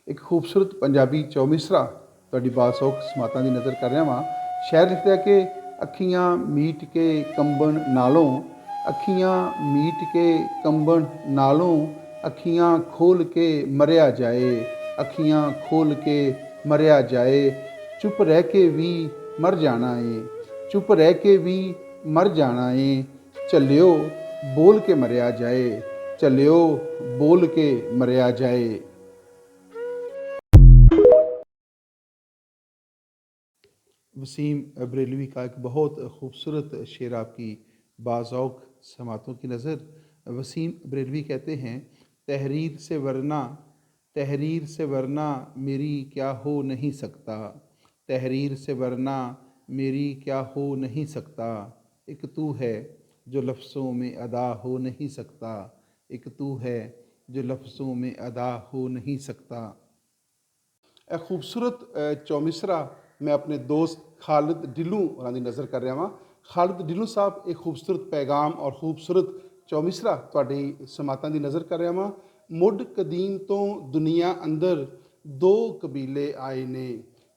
ਇੱਕ ਖੂਬਸੂਰਤ ਪੰਜਾਬੀ ਚੌਮਿਸਰਾ ਤੁਹਾਡੀ ਬਾਸੋਖ ਸਮਾਤਾਂ ਦੀ ਨਜ਼ਰ ਕਰ ਰਿਹਾ ਵਾਂ। ਸ਼ਾਇਰ ਲਿਖਦਾ ਕਿ ਅੱਖੀਆਂ ਮੀਟ ਕੇ ਕੰਬਣ ਨਾਲੋਂ, ਅੱਖੀਆਂ ਮੀਟ ਕੇ ਕੰਬਣ ਨਾਲੋਂ, ਅੱਖੀਆਂ ਖੋਲ੍ਹ ਕੇ ਮਰਿਆ ਜਾਏ, ਅੱਖੀਆਂ ਖੋਲ੍ਹ ਕੇ ਮਰਿਆ ਜਾਏ। ਚੁੱਪ ਰਹਿ ਕੇ ਵੀ ਮਰ ਜਾਣਾ ਏ, ਚੁੱਪ ਰਹਿ ਕੇ ਵੀ ਮਰ ਜਾਣਾ ਏ। ਝੱਲਿਓ ਬੋਲ ਕੇ ਮਰਿਆ ਜਾਏ, ਝੱਲਿਓ ਬੋਲ ਕੇ मरिया जाए। वसीम बरेलवी का एक बहुत खूबसूरत शेर आपकी बाज़ौक़ समातों की नज़र। वसीम बरेलवी कहते हैं, तहरीर से वरना, तहरीर से वरना मेरी क्या हो नहीं सकता, तहरीर से वरना मेरी क्या हो नहीं सकता। एक तू है जो लफ्ज़ों में अदा हो नहीं सकता, एक तू है जो लफ्ज़ों में अदा हो नहीं सकता। ਇਹ ਖੂਬਸੂਰਤ ਚੌਮਿਸਰਾ ਮੈਂ ਆਪਣੇ ਦੋਸਤ ਖਾਲਿਦ ਢਿੱਲੋਂ ਉਹਨਾਂ ਦੀ ਨਜ਼ਰ ਕਰ ਰਿਹਾ ਵਾਂ। ਖਾਲਿਦ ਢਿੱਲੋਂ ਸਾਹਿਬ ਇੱਕ ਖੂਬਸੂਰਤ ਪੈਗਾਮ ਔਰ ਖੂਬਸੂਰਤ ਚੌਮਿਸਰਾ ਤੁਹਾਡੀ ਸਮਾਤਾਂ ਦੀ ਨਜ਼ਰ ਕਰ ਰਿਹਾ ਵਾਂ। ਮੁੱਢ ਕਦੀਮ ਤੋਂ ਦੁਨੀਆ ਅੰਦਰ ਦੋ ਕਬੀਲੇ ਆਏ ਨੇ,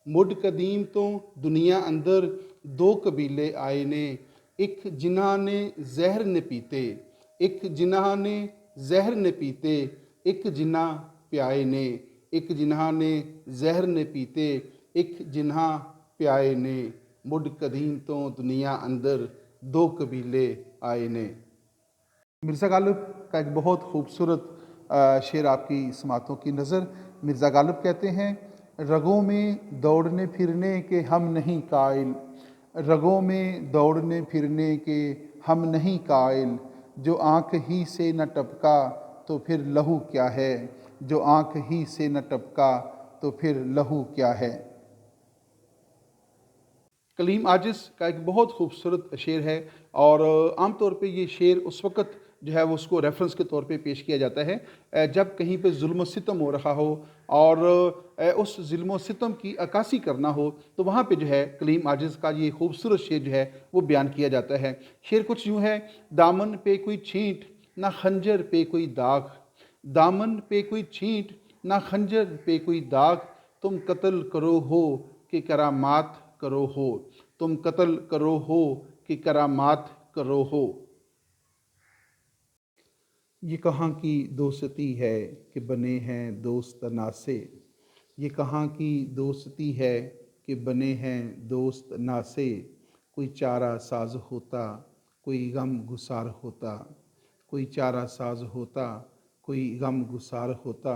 ਮੁੱਢ ਕਦੀਮ ਤੋਂ ਦੁਨੀਆ ਅੰਦਰ ਦੋ ਕਬੀਲੇ ਆਏ ਨੇ। ਇੱਕ ਜਿਨ੍ਹਾਂ ਨੇ ਜ਼ਹਿਰ ਨੇ ਪੀਤੇ, ਇੱਕ ਜਿਨ੍ਹਾਂ ਨੇ ਜ਼ਹਿਰ ਨੇ ਪੀਤੇ, ਇੱਕ ਜਿਨ੍ਹਾਂ ਪਿਆਏ ਨੇ, ਇੱਕ ਜਿਨ੍ਹਾਂ ਨੇ ਜ਼ਹਿਰ ਨੇ ਪੀਤੇ, ਇੱਕ ਜਿਨ੍ਹਾਂ ਪਿਆਏ ਨੇ। ਮੁੱਢ ਕਦੀਮ ਤੋਂ ਦੁਨੀਆ ਅੰਦਰ दो कबीले आए ने। मिर्ज़ा गालिब का एक बहुत खूबसूरत शेर आपकी समातों की नज़र। मिर्ज़ा गालिब कहते हैं, रगों में दौड़ने फिरने के हम नहीं कायल, रगों में दौड़ने फिरने के हम नहीं कायल। जो आँख ही से न टपका तो फिर लहू क्या है, जो आँख ही से न टपका तो फिर लहू क्या है। कलीम आजिज़ का एक बहुत खूबसूरत शेर है और आम तौर पे ये शेर उस वक़्त जो है वो उसको रेफरेंस के तौर पे पेश किया जाता है जब कहीं पे जुल्म सितम हो रहा हो और उस जुल्म सितम की अक्कासी करना हो, तो वहाँ पे जो है कलीम आजिज़ का ये खूबसूरत शेर जो है वो बयान किया जाता है। शेर कुछ यूँ है, दामन पे कोई छींट ना खंजर पे कोई दाग, दामन पे कोई छींट ना खंजर पे कोई दाग। तुम कत्ल करो हो कि करामात करो हो, तुम कत्ल करो हो कि करामात करो हो। ये कहाँ की दोस्ती है कि बने हैं दोस्त नासे, ये कहाँ की दोस्ती है कि बने हैं दोस्त नासे। कोई चारा साज होता कोई गम गुसार होता, कोई चारा साज होता कोई गम गुसार होता।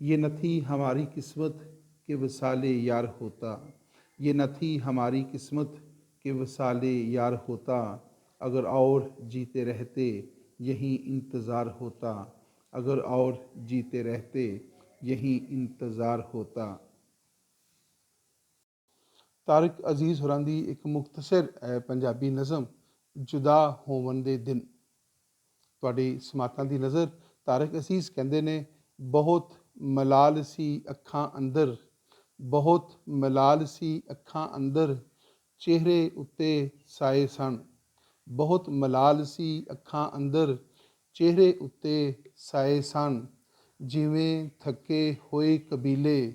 ये न थी हमारी किस्मत कि वसाले यार होता, ये न थी हमारी किस्मत कि वसाले यार होता। अगर और जीते रहते यही इंतज़ार होता, अगर और जीते रहते यही इंतज़ार होता। तारिक अजीज़ होरां दी एक मुख्तसर पंजाबी नज़म जुदा होवन दे दिन ਤੁਹਾਡੀ ਸਮਾਤਾਂ ਦੀ ਨਜ਼ਰ। ਤਾਰਿਕ ਅਜ਼ੀਜ਼ ਕਹਿੰਦੇ ਨੇ, ਬਹੁਤ ਮਲਾਲ ਸੀ ਅੱਖਾਂ ਅੰਦਰ, ਬਹੁਤ ਮਲਾਲ ਸੀ ਅੱਖਾਂ ਅੰਦਰ, ਚਿਹਰੇ ਉੱਤੇ ਸਾਏ ਸਨ, ਬਹੁਤ ਮਲਾਲ ਸੀ ਅੱਖਾਂ ਅੰਦਰ, ਚਿਹਰੇ ਉੱਤੇ ਸਾਏ ਸਨ। ਜਿਵੇਂ ਥੱਕੇ ਹੋਏ ਕਬੀਲੇ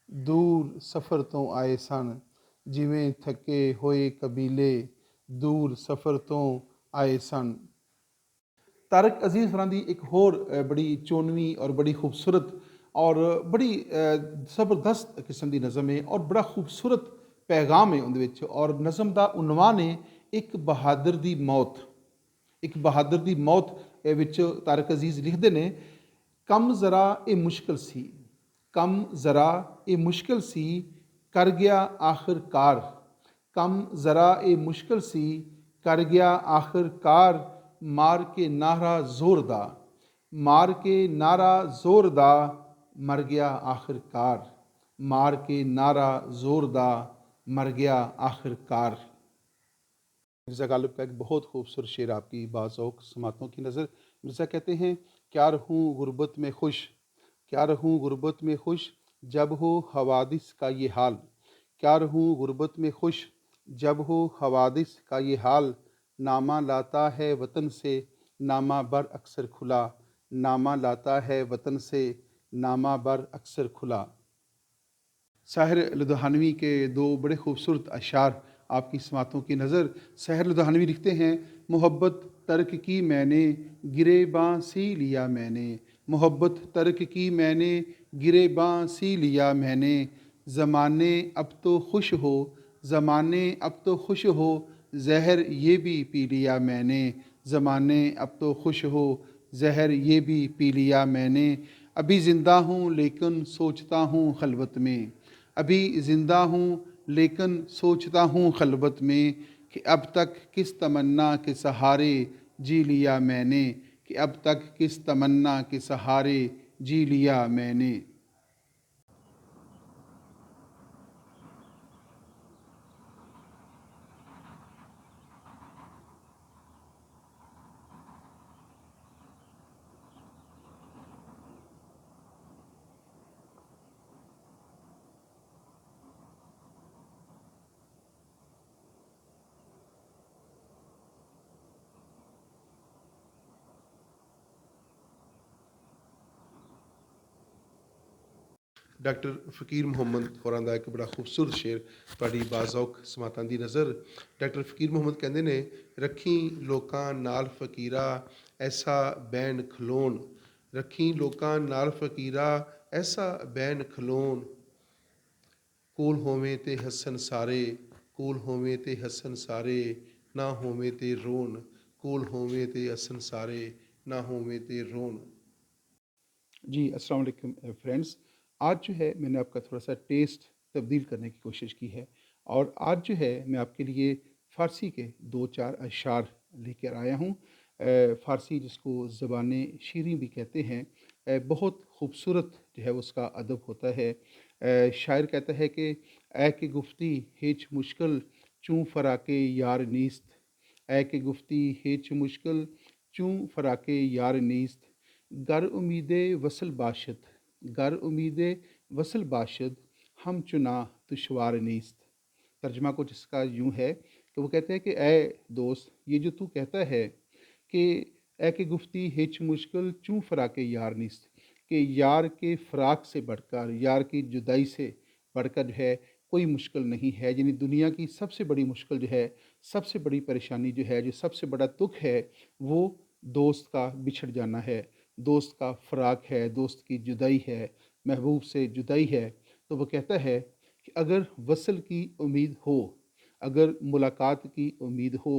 ਦੂਰ ਸਫ਼ਰ ਤੋਂ ਆਏ ਸਨ, ਜਿਵੇਂ ਥੱਕੇ ਹੋਏ ਕਬੀਲੇ ਦੂਰ ਸਫ਼ਰ ਤੋਂ ਆਏ ਸਨ। तारिक अजीज़ होरां दी एक होर बड़ी चोनवी और बड़ी खूबसूरत और बड़ी ज़बरदस्त किस्म की नज़म है और बड़ा खूबसूरत पैगाम है उहदे विच। और नज़म का उनवान है एक बहादुर दी मौत। एक बहादुर दी मौत विच तारिक अजीज़ लिखते हैं, कम ज़रा ये मुश्किल सी, कम ज़रा ये मुश्किल सी, कर गया आखिरकार, कम ज़रा ये मुश्किल सी, कर गया आखिरकार। मार के नारा जोरदा, मार के नारा जोरदा, मर गया आखिरकार, मार के नारा जोरदा, मर गया आखिरकार। मिर्ज़ा गालिब का एक बहुत खूबसूरत शेर आपकी बाज़ौक़ समातों की नज़र। मिर्ज़ा कहते हैं, क्या रहूँ गुर्बत में खुश, क्या रहूँ गुर्बत में खुश, जब हो हवादिस का ये हाल, क्या रहूँ गुर्बत में खुश, जब हो हवादिस का ये हाल। नामा लाता है वतन से नामा बर अक्सर खुला, नामा लाता है वतन से नामा बर अक्सर खुला। साहिर लुधियानवी के दो बड़े खूबसूरत अशार आपकी समातों की नज़र। साहिर लुधियानवी लिखते हैं, मोहब्बत तर्क की मैंने, गिरेबां सी लिया मैंने। मोहब्बत तर्क की मैंने, गिरेबां सी लिया मैंने। ज़माने अब तो खुश हो, ज़माने अब तो खुश हो, जहर ये भी पी लिया मैंने। ज़माने अब तो खुश हो, जहर ये भी पी लिया मैंने। अभी ज़िंदा हूँ लेकिन सोचता हूँ खलवत में। अभी ज़िंदा हूँ लेकिन सोचता हूँ खलवत में, कि अब तक किस तमन्ना के सहारे जी लिया मैंने। कि अब तक किस तमन्ना के सहारे जी लिया मैंने। ਡਾਕਟਰ ਫ਼ਕੀਰ ਮੁਹੰਮਦ ਹੋਰਾਂ ਦਾ ਇੱਕ ਬੜਾ ਖੂਬਸੂਰਤ ਸ਼ੇਰ ਤੁਹਾਡੀ ਬਾਜ਼ੌਕ ਸਮਾਤਾਂ ਦੀ ਨਜ਼ਰ। ਡਾਕਟਰ ਫ਼ਕੀਰ ਮੁਹੰਮਦ ਕਹਿੰਦੇ ਨੇ, ਰੱਖੀ ਲੋਕਾਂ ਨਾਲ ਫਕੀਰਾ ਐਸਾ ਬੈਨ ਖਲੋਣ। ਰੱਖੀ ਲੋਕਾਂ ਨਾਲ ਫਕੀਰਾ ਐਸਾ ਬੈਨ ਖਲੋਣ। ਕੋਲ ਹੋਵੇਂ ਤੇ ਹੱਸਣ ਸਾਰੇ, ਕੋਲ ਹੋਵੇਂ ਤੇ ਹੱਸਣ ਸਾਰੇ, ਨਾ ਹੋਵੇਂ ਤੇ ਰੋਣ। ਕੋਲ ਹੋਵੇਂ ਤੇ ਹੱਸਣ ਸਾਰੇ, ਨਾ ਹੋਵੇਂ ਤੇ ਰੋਣ। जी अस्सलाम वालेकुम फ्रेंड्स। आज जो है मैंने आपका थोड़ा सा टेस्ट तब्दील करने की कोशिश की है, और आज जो है मैं आपके लिए फ़ारसी के दो चार अशार लेकर आया हूँ। फ़ारसी जिसको ज़बान शीरी भी कहते हैं, बहुत खूबसूरत जो है उसका अदब होता है। शायर कहता है कि ए के गुफ्ती हिच मुश्किल चूँ फ़राके यार नीस्त। ए के गुफ्ती हिच मुश्किल चूँ फ़राके यार नीस्त। गर उम्मीदे वसल बाशद, गर उम्मीदे वसल बाशद, हम चुना दुशवार नीस्त। तर्जमा कुछ इसका यूँ है कि वो कहते हैं कि ए दोस्त, ये जो तू कहता है कि ए के गुफ्ती हिच मुश्किल चूँ फ़राक यार नीस्त, कि यार के फ़राक से बढ़कर, यार की जुदाई से बढ़कर जो है कोई मुश्किल नहीं है। यानी दुनिया की सबसे बड़ी मुश्किल जो है, सबसे बड़ी परेशानी जो है, जो सबसे बड़ा दुख है, वो दोस्त का बिछड़ जाना है, दोस्त का फ़राक है, दोस्त की जुदाई है, महबूब से जुदाई है। तो वो कहता है कि अगर वसल की उम्मीद हो, अगर मुलाकात की उम्मीद हो,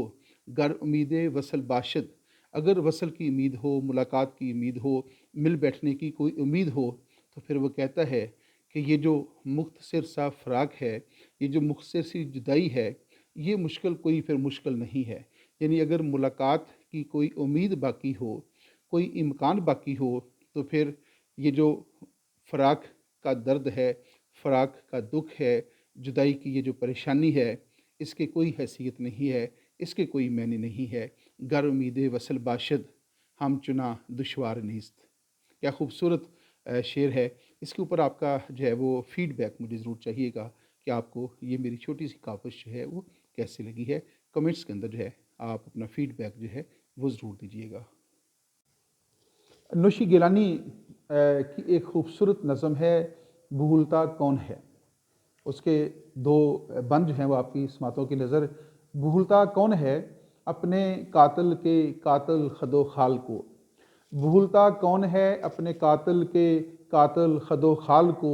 गर उम्मीद वसल बाशद, अगर वसल की उम्मीद हो, मुलाकात की उम्मीद हो, मिल बैठने की कोई उम्मीद हो, तो फिर वो कहता है कि ये जो मुख्तसर सा फ़राक है, ये जो मुख्तसर सी जुदाई है, ये मुश्किल कोई फिर मुश्किल नहीं है। यानी अगर मुलाकात की कोई उम्मीद बाकी हो, कोई इम्कान बाकी हो, तो फिर ये जो फ़राक का दर्द है, फ़राक का दुख है, जुदाई की ये जो परेशानी है, इसकी कोई हैसियत नहीं है, इसके कोई मायने नहीं है। गर उम्मीद वसल बाशद, हम चुना दुशवार नीस्त। क्या खूबसूरत शेर है। इसके ऊपर आपका जो है वो फ़ीडबैक मुझे ज़रूर चाहिएगा कि आपको ये मेरी छोटी सी काविश जो है वो कैसी लगी है। कमेंट्स के अंदर जो है आप अपना फ़ीडबैक जो है वो ज़रूर दीजिएगा। नौशी गिलानी की एक खूबसूरत नज़म है, भूलता कौन है। उसके दो बंद जो हैं वो आपकी समातों की नज़र। भूलता कौन है अपने कातिल के कातिल खदो खाल को। भूलता कौन है अपने कातिल के कातिल खदो खाल को।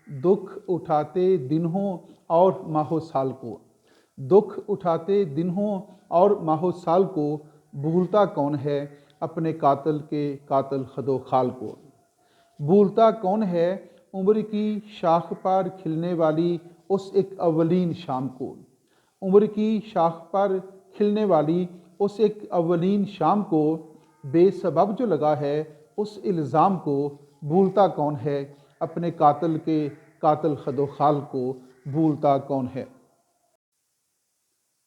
दुख उठाते दिन हो और माहो साल को। दुख उठाते दिन हो और माहो साल को। भूलता कौन है अपने कातिल के कातिल खदो खाल को। भूलता कौन है उम्र की शाख पर खिलने वाली उस एक अवलीन शाम को। उम्र की शाख पर खिलने वाली उस एक अवलीन शाम को। बेसबब जो लगा है उस इल्ज़ाम को। भूलता कौन है अपने कातिल के कातिल खदो खाल को। भूलता कौन है।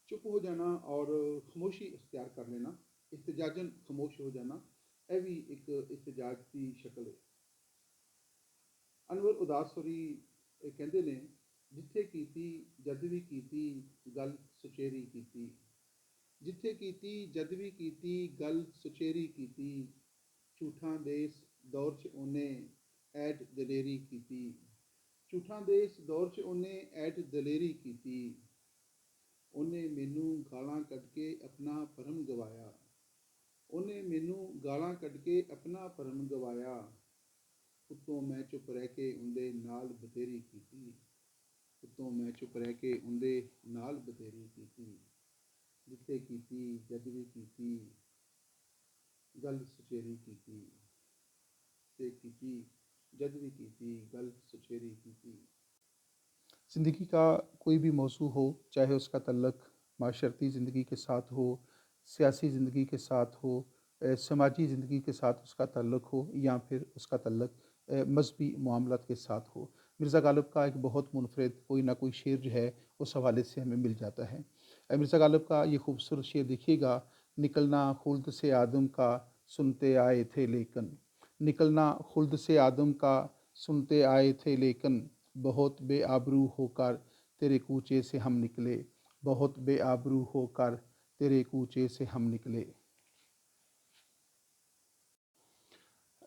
चुप हो जाना और खामोशी इख्तियार कर लेना, इhtजाजन खामोश हो जाना, यह भी एक इhtजाज की शक्ल है। अनवर उदास होरी कहते ने, जिथे कीती जद भी कीती गल सुचेरी कीती। जिथे कीती जद भी कीती गल सुचेरी कीती। झूठां दे इस दौर च उन्हें ਐਡ ਦਲੇਰੀ ਕੀਤੀ। ਝੂਠਾਂ ਦੇ ਇਸ ਦੌਰ 'ਚ ਉਹਨੇ ਐਡ ਦਲੇਰੀ ਕੀਤੀ। ਉਹਨੇ ਮੈਨੂੰ ਗਾਲਾਂ ਕੱਢ ਕੇ ਆਪਣਾ ਭਰਮ ਗਵਾਇਆ। ਉਹਨੇ ਮੈਨੂੰ ਗਾਲਾਂ ਕੱਢ ਕੇ ਆਪਣਾ ਭਰਮ ਗਵਾਇਆ। ਉੱਤੋਂ ਮੈਂ ਚੁੱਪ ਰਹਿ ਕੇ ਉਹਦੇ ਨਾਲ ਬਥੇਰੀ ਕੀਤੀ। ਉੱਤੋਂ ਮੈਂ ਚੁੱਪ ਰਹਿ ਕੇ ਉਹਦੇ ਨਾਲ ਬਥੇਰੀ ਕੀਤੀ। ਜਿੱਥੇ ਕੀਤੀ ਜਦ ਵੀ ਕੀਤੀ, ਗੱਲ ਸੁਚੇਰੀ ਕੀਤੀ। ਤੇ ਕੀਤੀ जब भी की थी गल सुचेरी की थी। ज़िंदगी का कोई भी मौजू हो, चाहे उसका तल्लक माशरती ज़िंदगी के साथ हो, सियासी ज़िंदगी के साथ हो, समाजी ज़िंदगी के साथ उसका तल्लक हो, या फिर उसका तल्लक मजहबी मामलात के साथ हो, मिर्ज़ा गालिब का एक बहुत मुनफरद कोई ना कोई शेर जो है उस हवाले से हमें मिल जाता है। मिर्ज़ा गालिब का ये खूबसूरत शेर देखिएगा, निकलना खुल्द से आदम का सुनते आए थे लेकिन, निकलना खुल्द से आदम का सुनते आए थे लेकिन, बहुत बेआबरू होकर तेरे कूचे से हम निकले, बहुत बेआबरू होकर तेरे कूचे से हम निकले।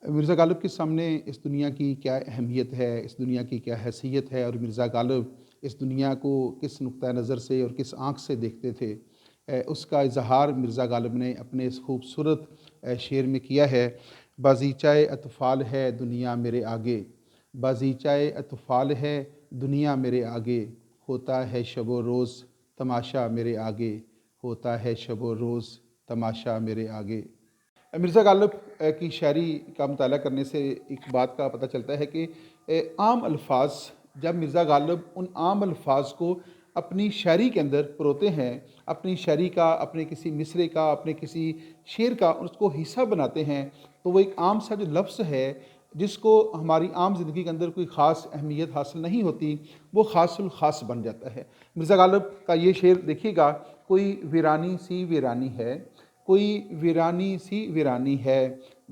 मिर्ज़ा गालिब के सामने इस दुनिया की क्या अहमियत है, इस दुनिया की क्या हैसियत है, और मिर्ज़ा गालिब इस दुनिया को किस नुक्ता नज़र से और किस आँख से देखते थे, उसका इजहार मिर्ज़ा गालिब ने अपने इस खूबसूरत शेर में किया है। बाज़ीचाए अतफ़ाल है दुनिया मेरे आगे, बाज़ीचाए अतफ़ाल है दुनिया मेरे आगे, होता है शब व रोज़ तमाशा मेरे आगे, होता है शब व रोज़ तमाशा मेरे आगे। मिर्ज़ा गालिब की शायरी का मुताला करने से एक बात का पता चलता है कि आम अल्फाज, जब मिर्ज़ा गालिब उन आम अल्फाज को अपनी शायरी के अंदर परोते हैं, अपनी शायरी का, अपने किसी मिसरे का, अपने किसी शेर का उसको हिस्सा बनाते हैं, तो वो एक आम सा जो लफ्ज़ है जिसको हमारी आम ज़िंदगी के अंदर कोई ख़ास अहमियत हासिल नहीं होती, वो ख़ासुल ख़ास बन जाता है। मिर्ज़ा गालिब का ये शेर देखिएगा, कोई वीरानी सी वीरानी है, कोई वीरानी सी वीरानी है,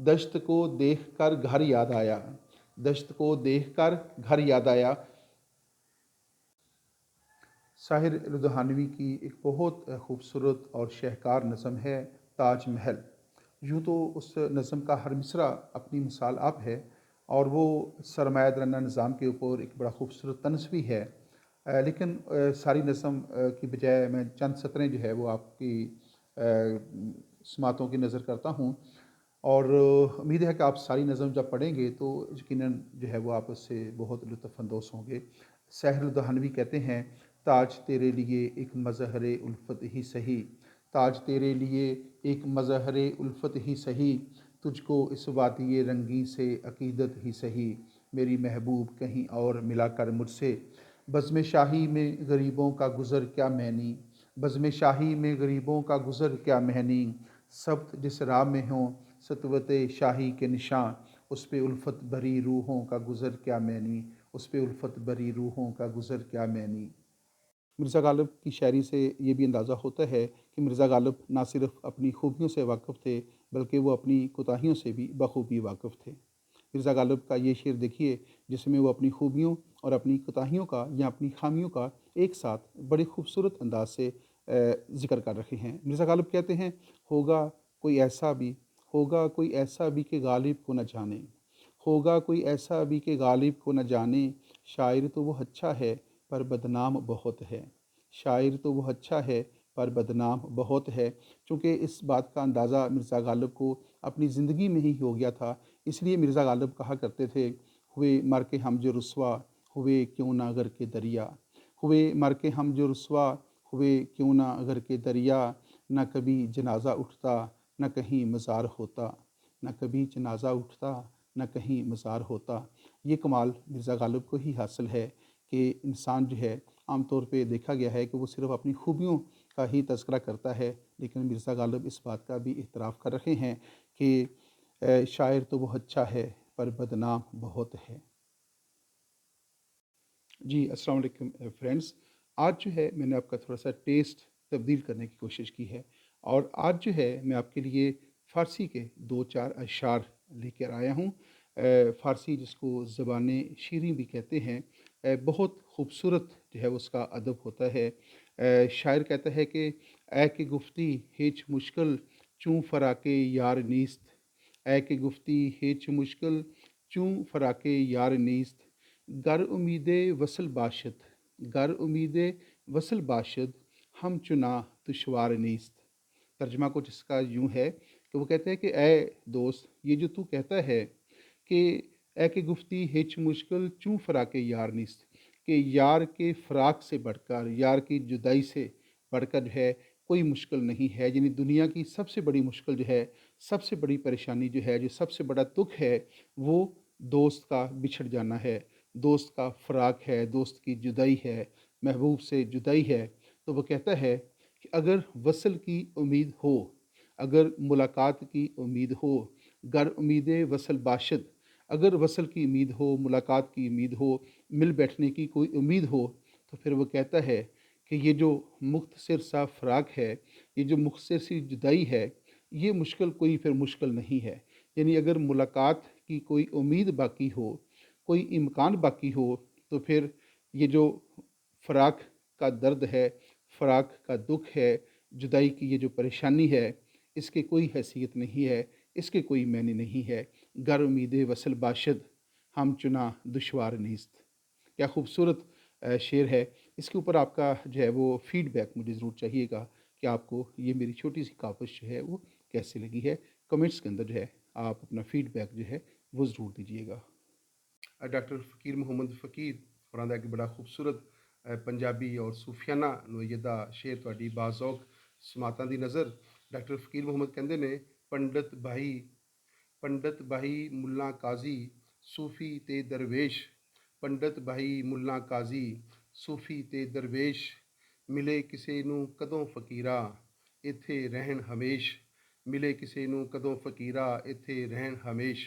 दश्त को देख कर घर याद आया, दश्त को देख कर घर याद आया। साहिर लुधियानवी की एक बहुत खूबसूरत और शाहकार नज़म है ताज महल। यूँ तो उस नज़म का हर मिसरा अपनी मिसाल आप है, और वो सरमायादाराना निज़ाम के ऊपर एक बड़ा खूबसूरत तंज़ भी है, लेकिन सारी नज़म की बजाय मैं चंद सतरें जो है वो आपकी समातों की नज़र करता हूँ, और उम्मीद है कि आप सारी नज़म जब पढ़ेंगे तो यकीनन जो है वो आप उससे बहुत लुत्फ़ अंदोज़ होंगे। साहिर लुधियानवी कहते हैं, ताज तेरे लिए एक मज़हर उल्फ़त ही सही, ताज तेरे लिए एक मज़हर उल्फ़त ही सही, तुझको इस वादी रंगी से अक़ीदत ही सही, मेरी महबूब कहीं और मिला कर मुझसे, बज़्म शाही में गरीबों का गुज़र क्या मैनी, बज़्म शाही में गरीबों का गुज़र क्या महनी, सब्त जिस राह में हों सतवत शाही के निशान, उस पे उल्फ़त भरी रूहों का गुज़र क्या मैनी, उस पे उल्फ़त भरी रूहों का गुज़र क्या मैनी। मिर्ज़ा गालिब की शायरी से ये भी अंदाज़ा होता है कि मिर्ज़ा गालिब ना सिर्फ़ अपनी खूबियों से वाकिफ़ थे, बल्कि वो अपनी कोताहियों से भी बखूबी वाकिफ़ थे। मिर्ज़ा गालिब का ये शेर देखिए, जिसमें वो अपनी खूबियों और अपनी कोताहियों का या अपनी खामियों का एक साथ बड़े खूबसूरत अंदाज से ज़िक्र कर रखे हैं। मिर्ज़ा गालिब कहते हैं, होगा कोई ऐसा भी, होगा कोई ऐसा भी कि गालिब को न जाने, होगा कोई ऐसा भी कि गालिब को न जाने, शायर तो वो अच्छा है पर बदनाम बहुत है, शायर तो वो अच्छा है पर बदनाम बहुत है। चूँकि इस बात का अंदाज़ा मिर्ज़ा गालिब को अपनी ज़िंदगी में ही हो गया था, इसलिए मिर्ज़ा गालिब कहा करते थे, हुए मर के हम जो रुसवा, हुए क्यों ना अगर के दरिया, हुए मर के हम जो रुसवा, हुए क्यों ना अगर के दरिया, न कभी जनाजा उठता न कहीं मज़ार होता, न कभी जनाजा उठता न कहीं मज़ार होता। ये कमाल मिर्ज़ा गालिब को ही हासिल है कि इंसान जो है, आम तौर पे देखा गया है कि वो सिर्फ़ अपनी खूबियों का ही तज़किरा करता है, लेकिन मिर्ज़ा गालिब इस बात का भी इतराफ़ कर रहे हैं कि शायर तो वो अच्छा है पर बदनाम बहुत है। जी, अस्सलाम वालेकुम फ्रेंड्स। आज जो है मैंने आपका थोड़ा-सा टेस्ट तब्दील करने की कोशिश की है, और आज जो है मैं आपके लिए फ़ारसी के 2-4 अशआर लेकर आया हूँ। फ़ारसी जिसको ज़बान शीरीं भी कहते हैं, बहुत खूबसूरत जो है उसका अदब होता है। शायर कहता है कि ऐ कि गुफ्ती हिच मुश्किल चूँ फ़राक़े यार नीस्त, ऐ कि गुफ्ती हिच मुश्किल چوں فراق یار نیست، گر امید وصل باشد، گر امید وصل باشد، ہم چنا دشوار نیست۔ ترجمہ کچھ اس کا یوں ہے کہ وہ کہتے ہیں کہ اے دوست، یہ جو تو کہتا ہے کہ اے کہ گفتی ہچ مشکل چوں فراق یار نیست، کہ یار کے فراق سے بڑھ کر، یار کی جدائی سے بڑھ کر جو ہے کوئی مشکل نہیں ہے، یعنی دنیا کی سب سے بڑی مشکل جو ہے، سب سے بڑی پریشانی جو ہے، جو سب سے بڑا دکھ ہے، وہ دوست کا بچھڑ جانا ہے، دوست کا فراق ہے، دوست کی جدائی ہے، محبوب سے جدائی ہے۔ تو وہ کہتا ہے کہ اگر وصل کی امید ہو، اگر ملاقات کی امید ہو، گر امید وصل باشد، اگر وصل کی امید ہو، ملاقات کی امید ہو، مل بیٹھنے کی کوئی امید ہو، تو پھر وہ کہتا ہے کہ یہ جو مختصر سا فراق ہے، یہ جو مختصر سی جدائی ہے، یہ مشکل کوئی پھر مشکل نہیں ہے۔ یعنی اگر ملاقات کی کوئی امید باقی ہو، کوئی امکان باقی ہو، تو پھر یہ جو فراق کا درد ہے، فراق کا دکھ ہے، جدائی کی یہ جو پریشانی ہے، اس کے کوئی حیثیت نہیں ہے، اس کے کوئی معنی نہیں ہے۔ گر امید وصل باشد، ہم چنا دشوار نیست۔ کیا خوبصورت شعر ہے۔ اس کے اوپر آپ کا جو ہے وہ فیڈ بیک مجھے ضرور چاہیے گا کہ آپ کو یہ میری چھوٹی سی کاوش جو ہے وہ کیسے لگی ہے۔ کمنٹس کے اندر جو ہے آپ اپنا فیڈ بیک جو ہے وہ ضرور دیجیے گا۔ ڈاکٹر فقیر محمد فقیر ہوراں دا ایک بڑا خوبصورت پنجابی اور صوفیانہ نوعیت دا شعر تہاڈی باذوق سماعتاں دی نظر ڈاکٹر فقیر محمد کہندے نے، پنڈت بھائی ملا قاضی صوفی تے درویش، پنڈت بھائی ملا قاضی صوفی تے درویش، ملے کسے نوں کدوں فقیرا ایتھے رہن ہمیش، ملے کسے نوں کدوں فقیرا ایتھے رہن ہمیش۔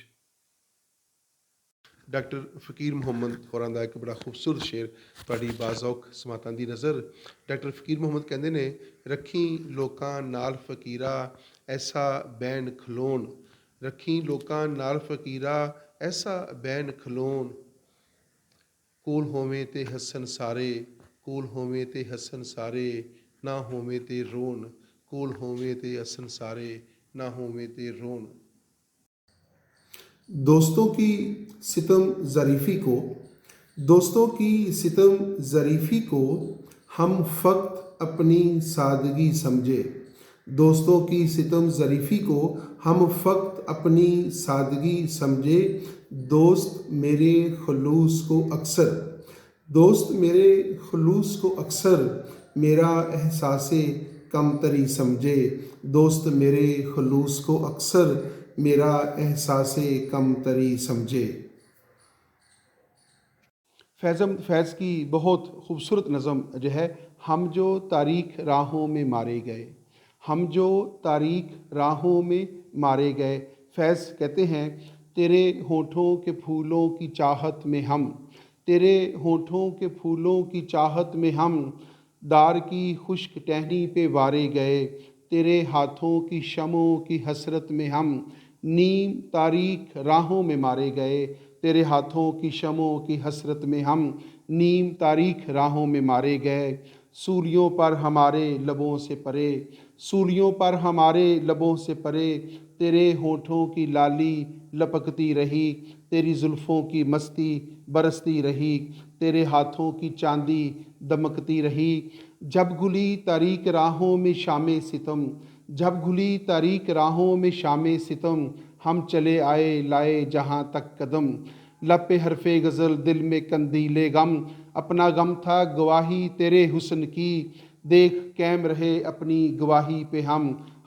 ڈاکٹر فقیر محمد ہوراں دا ایک بڑا خوبصورت شعر تہاڈی باذوق سماعتاں دی نظر ڈاکٹر فقیر محمد کہندے نے، رکھیں لوکاں نال فقیرا ایسا بین کھلون، رکھیں لوکاں نال فقیرا ایسا بین کھلون، کول ہوویں تے ہسن سارے، کول ہوویں تے ہسن سارے، نہ ہوویں تے رون، کول ہوویں تے ہسن سارے، نہ ہوویں تے رون۔ دوستوں کی ستم ظریفی کو ہم فقط اپنی سادگی سمجھے، دوستوں کی ستم ظریفی کو ہم فقط اپنی سادگی سمجھے، دوست میرے خلوص کو اکثر میرا احساس کمتری سمجھے، دوست میرے خلوص کو اکثر میرا احساس کمتری سمجھے۔ فیض کی بہت خوبصورت نظم جو ہے، ہم جو تاریک راہوں میں مارے گئے، ہم جو تاریک راہوں میں مارے گئے۔ فیض کہتے ہیں، تیرے ہونٹوں کے پھولوں کی چاہت میں ہم، تیرے ہونٹوں کے پھولوں کی چاہت میں ہم، دار کی خشک ٹہنی پہ وارے گئے، تیرے ہاتھوں کی شمعوں کی حسرت میں ہم، نیم تاریک راہوں میں مارے گئے، تیرے ہاتھوں کی شمعوں کی حسرت میں ہم، نیم تاریک راہوں میں مارے گئے، سولیوں پر ہمارے لبوں سے پرے، سولیوں پر ہمارے لبوں سے پرے، تیرے ہونٹوں کی لالی لپکتی رہی، تیری زلفوں کی مستی برستی رہی، تیرے ہاتھوں کی چاندی دمکتی رہی، جب گھلی تاریک راہوں میں شام ستم، جب گھلی تاریک راہوں میں شام ستم، ہم چلے آئے لائے جہاں تک قدم، لب پہ حرف غزل دل میں قندیل غم، اپنا غم تھا گواہی تیرے حسن کی، دیکھ قائم رہے اپنی گواہی پہ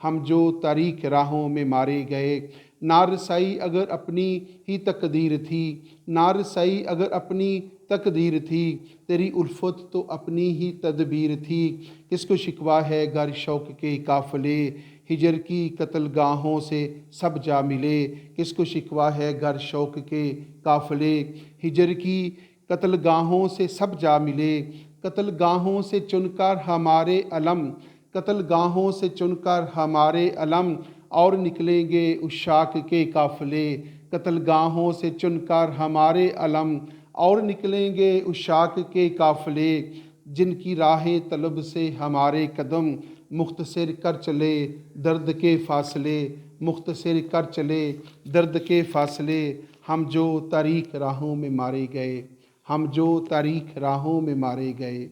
ہم جو تاریک راہوں میں مارے گئے، نارسائی اگر اپنی ہی تقدیر تھی، نارسائی اگر اپنی تقدیر تھی، تیری الفت تو اپنی ہی تدبیر تھی، کس کو شکوہ ہے گر شوق کے قافلے، ہجر کی قتل گاہوں سے سب جا ملے، کس کو شکوہ ہے گر شوق کے قافلے، ہجر کی قتل گاہوں سے سب جا ملے، قتل گاہوں سے چن کر ہمارے علم، قتل گاہوں سے چن کر ہمارے علم، اور نکلیں گے عشاق کے قافلے، قتل گاہوں سے چن کر ہمارے علم، اور نکلیں گے عشاق کے قافلے، جن کی راہیں طلب سے ہمارے قدم، مختصر کر چلے درد کے فاصلے، مختصر کر چلے درد کے فاصلے، ہم جو تاریک راہوں میں مارے گئے، ہم جو تاریک راہوں میں مارے گئے،